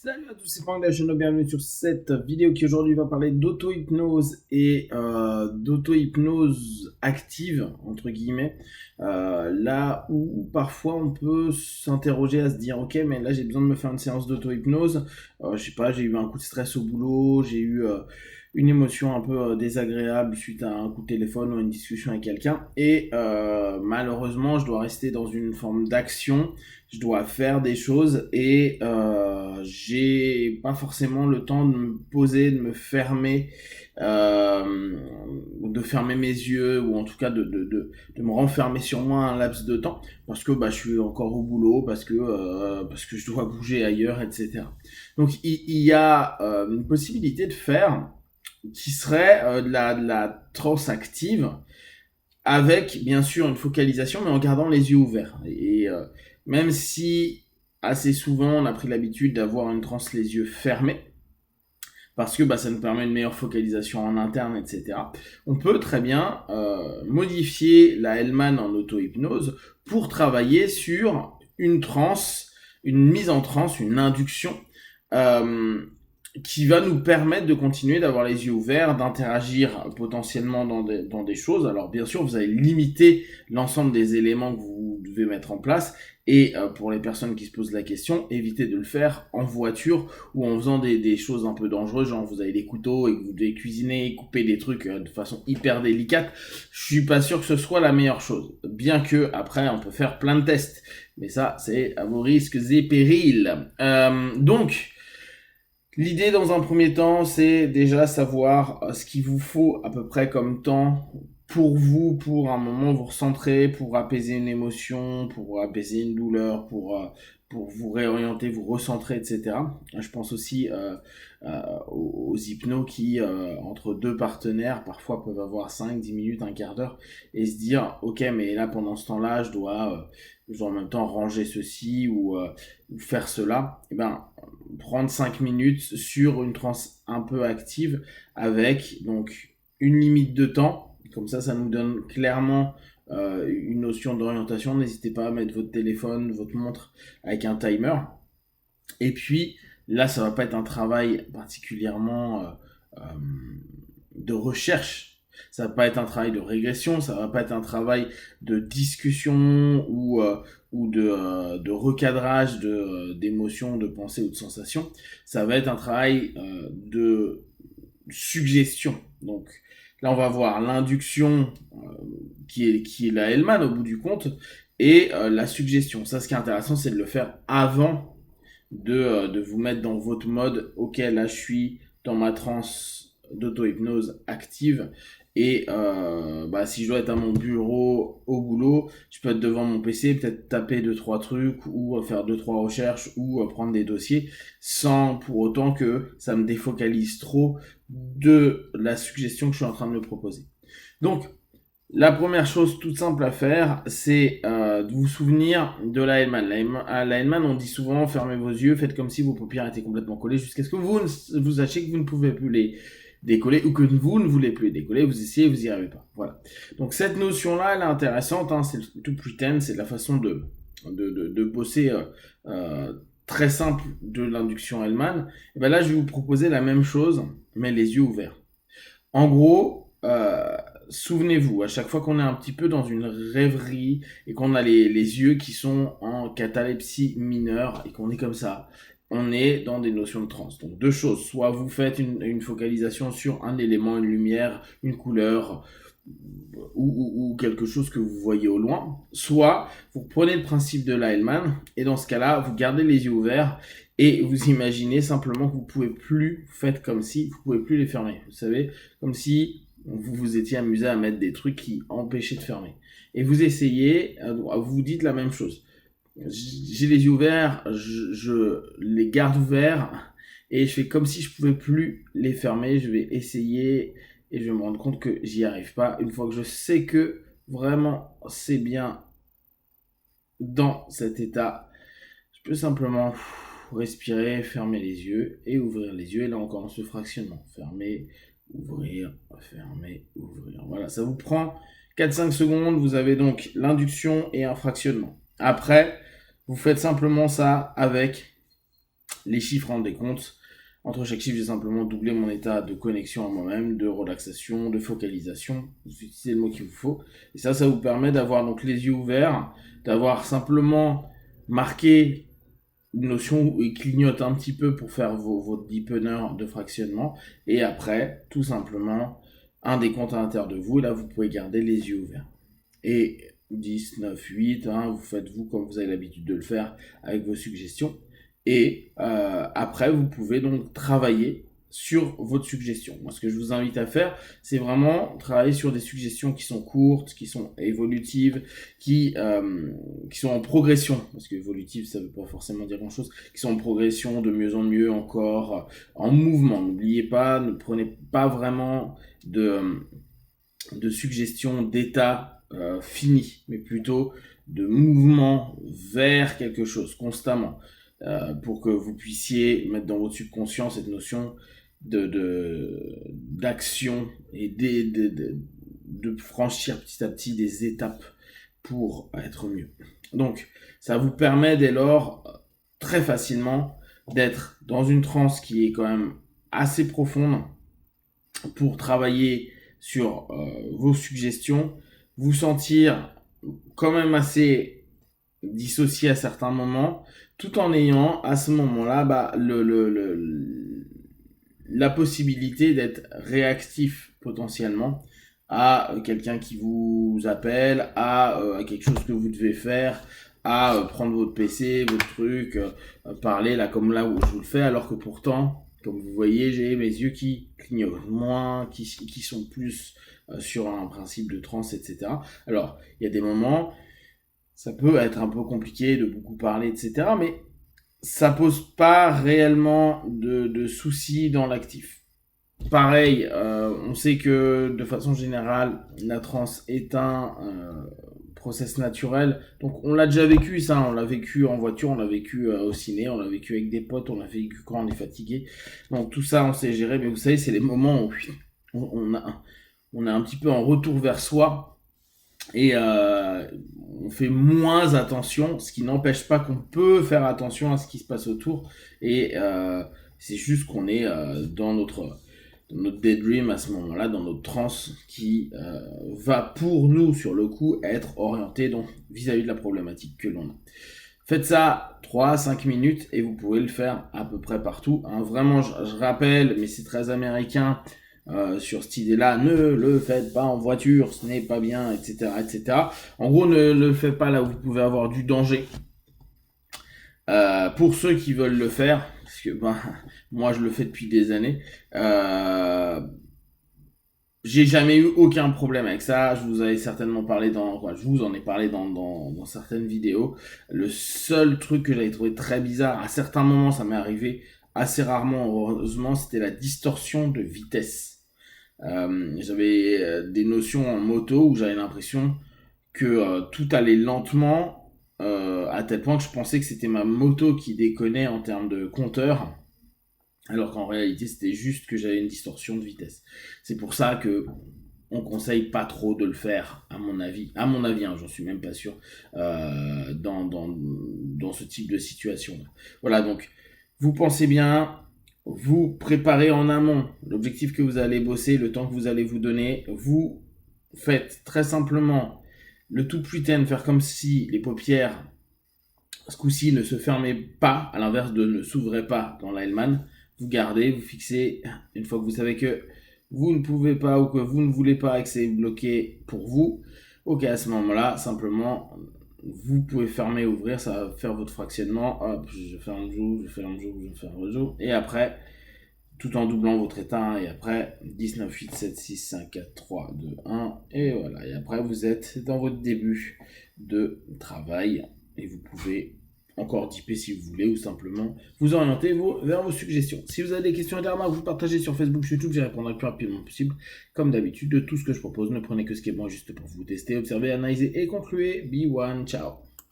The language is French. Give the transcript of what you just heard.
Salut à tous, c'est Franck de la chaîne, bienvenue sur cette vidéo qui aujourd'hui va parler d'auto-hypnose et d'auto-hypnose active, entre guillemets, là où parfois on peut s'interroger à se dire ok mais là j'ai besoin de me faire une séance d'auto-hypnose, je sais pas, j'ai eu un coup de stress au boulot, j'ai eu une émotion un peu désagréable suite à un coup de téléphone ou une discussion avec quelqu'un et malheureusement je dois rester dans une forme d'action, je dois faire des choses et j'ai pas forcément le temps de me poser, de fermer mes yeux ou en tout cas de me renfermer sur moi un laps de temps parce que bah, je suis encore au boulot, parce que je dois bouger ailleurs, etc. Donc il y a une possibilité de faire qui serait de la transe active avec bien sûr une focalisation mais en gardant les yeux ouverts et même si assez souvent on a pris l'habitude d'avoir une transe les yeux fermés parce que bah, ça nous permet une meilleure focalisation en interne, etc. On peut très bien modifier la Hellman en auto-hypnose pour travailler sur une transe, une mise en transe, une induction euh, qui va nous permettre de continuer d'avoir les yeux ouverts, d'interagir potentiellement dans des choses. Alors bien sûr, vous allez limiter l'ensemble des éléments que vous devez mettre en place. Et pour les personnes qui se posent la question, évitez de le faire en voiture ou en faisant des choses un peu dangereuses, genre vous avez des couteaux et que vous devez cuisiner, couper des trucs de façon hyper délicate. Je suis pas sûr que ce soit la meilleure chose. Bien que après, on peut faire plein de tests. Mais ça, c'est à vos risques et périls. Donc, l'idée dans un premier temps, c'est déjà savoir ce qu'il vous faut à peu près comme temps pour vous, pour un moment vous recentrer, pour apaiser une émotion, pour apaiser une douleur, pour vous réorienter, vous recentrer, etc. Je pense aussi aux hypnos qui, entre deux partenaires, parfois peuvent avoir 5, 10 minutes, un quart d'heure, et se dire, ok, mais là, pendant ce temps-là, je dois en même temps ranger ceci ou faire cela. Et ben, prendre 5 minutes sur une transe un peu active avec donc une limite de temps. Comme ça nous donne clairement une notion d'orientation. N'hésitez pas à mettre votre téléphone, votre montre avec un timer. Et puis là, ça va pas être un travail particulièrement de recherche. Ça va pas être un travail de régression, ça va pas être un travail de discussion de recadrage d'émotions, de pensées ou de sensations. Ça va être un travail de suggestion. Donc là, on va voir l'induction qui est la Hellman au bout du compte et la suggestion. Ça, ce qui est intéressant, c'est de le faire avant de vous mettre dans votre mode. Ok, là, je suis dans ma transe d'auto-hypnose active. Et bah, si je dois être à mon bureau au boulot, je peux être devant mon PC, peut-être taper deux trois trucs ou faire deux trois recherches ou prendre des dossiers sans pour autant que ça me défocalise trop de la suggestion que je suis en train de me proposer. Donc, la première chose toute simple à faire, c'est de vous souvenir de la Hellman. À la Hellman, on dit souvent fermez vos yeux, faites comme si vos paupières étaient complètement collées jusqu'à ce que vous sachiez que vous ne pouvez plus les décoller ou que vous ne voulez plus les décoller. Vous essayez, vous n'y arrivez pas. Voilà. Donc cette notion-là, elle est intéressante. Hein, c'est le to pretend, c'est la façon de bosser très simple de l'induction Hellman. Et ben là, je vais vous proposer la même chose, mais les yeux ouverts. En gros, souvenez-vous, à chaque fois qu'on est un petit peu dans une rêverie et qu'on a les yeux qui sont en catalepsie mineure et qu'on est comme ça, on est dans des notions de transe. Donc deux choses, soit vous faites une focalisation sur un élément, une lumière, une couleur ou quelque chose que vous voyez au loin, soit vous prenez le principe de la Hellman et dans ce cas-là, vous gardez les yeux ouverts et vous imaginez simplement que vous pouvez plus, vous faites comme si vous pouvez plus les fermer. Vous savez, comme si vous vous étiez amusé à mettre des trucs qui empêchaient de fermer. Et vous essayez, vous vous dites la même chose. J'ai les yeux ouverts, je les garde ouverts et je fais comme si je pouvais plus les fermer. Je vais essayer et je vais me rendre compte que j'y arrive pas. Une fois que je sais que vraiment c'est bien dans cet état, je peux simplement respirer, fermer les yeux et ouvrir les yeux. Et là encore, ce fractionnement. Fermer, ouvrir, fermer, ouvrir. Voilà, ça vous prend 4-5 secondes. Vous avez donc l'induction et un fractionnement. Après, vous faites simplement ça avec Les chiffres rendent des comptes. Entre chaque chiffre, j'ai simplement doublé mon état de connexion à moi-même, de relaxation, de focalisation. Vous utilisez le mot qu'il vous faut. Et ça vous permet d'avoir donc les yeux ouverts, d'avoir simplement marqué une notion où il clignote un petit peu pour faire votre deepener de fractionnement. Et après, tout simplement, un décompte à l'intérieur de vous. Et là, vous pouvez garder les yeux ouverts. Et 10, 9, 8, vous faites vous comme vous avez l'habitude de le faire avec vos suggestions. Et après, vous pouvez donc travailler sur votre suggestion. Moi, ce que je vous invite à faire, c'est vraiment travailler sur des suggestions qui sont courtes, qui sont évolutives, qui sont en progression. Parce que évolutive, ça ne veut pas forcément dire grand-chose. Qui sont en progression, de mieux en mieux, encore en mouvement. N'oubliez pas, ne prenez pas vraiment de suggestions d'état fini, mais plutôt de mouvement vers quelque chose constamment. Pour que vous puissiez mettre dans votre subconscient cette notion d'action et de franchir petit à petit des étapes pour être mieux. Donc, ça vous permet dès lors très facilement d'être dans une transe qui est quand même assez profonde pour travailler sur vos suggestions, vous sentir quand même assez dissocié à certains moments, tout en ayant à ce moment-là la possibilité d'être réactif potentiellement à quelqu'un qui vous appelle, à quelque chose que vous devez faire, à prendre votre PC, votre truc, parler là comme là où je vous le fais, alors que pourtant, comme vous voyez, j'ai mes yeux qui clignotent moins, qui sont plus sur un principe de transe, etc. Alors, il y a des moments, ça peut être un peu compliqué de beaucoup parler, etc. Mais ça pose pas réellement de soucis dans l'actif. Pareil, on sait que de façon générale, la transe est un process naturel. Donc on l'a déjà vécu ça, on l'a vécu en voiture, on l'a vécu au ciné, on l'a vécu avec des potes, on l'a vécu quand on est fatigué. Donc tout ça on sait gérer, mais vous savez, c'est les moments où on est un petit peu en retour vers soi et on fait moins attention, ce qui n'empêche pas qu'on peut faire attention à ce qui se passe autour, et c'est juste qu'on est dans notre daydream à ce moment-là, dans notre transe qui va pour nous sur le coup être orienté donc vis-à-vis de la problématique que l'on a. Faites ça 3-5 minutes et vous pouvez le faire à peu près partout. Vraiment, je rappelle, mais c'est très américain, sur cette idée-là, ne le faites pas en voiture, ce n'est pas bien, etc., etc. En gros, ne le faites pas là où vous pouvez avoir du danger. Pour ceux qui veulent le faire, parce que moi je le fais depuis des années, j'ai jamais eu aucun problème avec ça. Je vous avais certainement parlé je vous en ai parlé dans certaines vidéos. Le seul truc que j'avais trouvé très bizarre, à certains moments ça m'est arrivé assez rarement, heureusement, c'était la distorsion de vitesse. J'avais des notions en moto où j'avais l'impression que tout allait lentement, à tel point que je pensais que c'était ma moto qui déconnait en termes de compteur, alors qu'en réalité c'était juste que j'avais une distorsion de vitesse. C'est pour ça que on conseille pas trop de le faire, à mon avis, j'en suis même pas sûr, dans ce type de situation. Voilà, donc vous pensez bien, vous préparez en amont l'objectif que vous allez bosser, le temps que vous allez vous donner. Vous faites très simplement le tout pretend, faire comme si les paupières, ce coup-ci, ne se fermaient pas, à l'inverse de ne s'ouvraient pas dans l'Hellman. Vous gardez, vous fixez, une fois que vous savez que vous ne pouvez pas ou que vous ne voulez pas et que c'est bloqué pour vous, ok, à ce moment-là, simplement, vous pouvez fermer, ouvrir, ça va faire votre fractionnement. Hop, je ferme le jour, je ferme le jour, je ferme le jour. Et après, tout en doublant votre état, et après, 10, 9, 8, 7, 6, 5, 4, 3, 2, 1, et voilà. Et après, vous êtes dans votre début de travail, et vous pouvez encore dipper si vous voulez, ou simplement vous orienter vers vos suggestions. Si vous avez des questions et des remarques, vous partagez sur Facebook, YouTube, j'y répondrai le plus rapidement possible. Comme d'habitude, de tout ce que je propose, ne prenez que ce qui est bon juste pour vous tester, observer, analyser et conclure. Be one, ciao.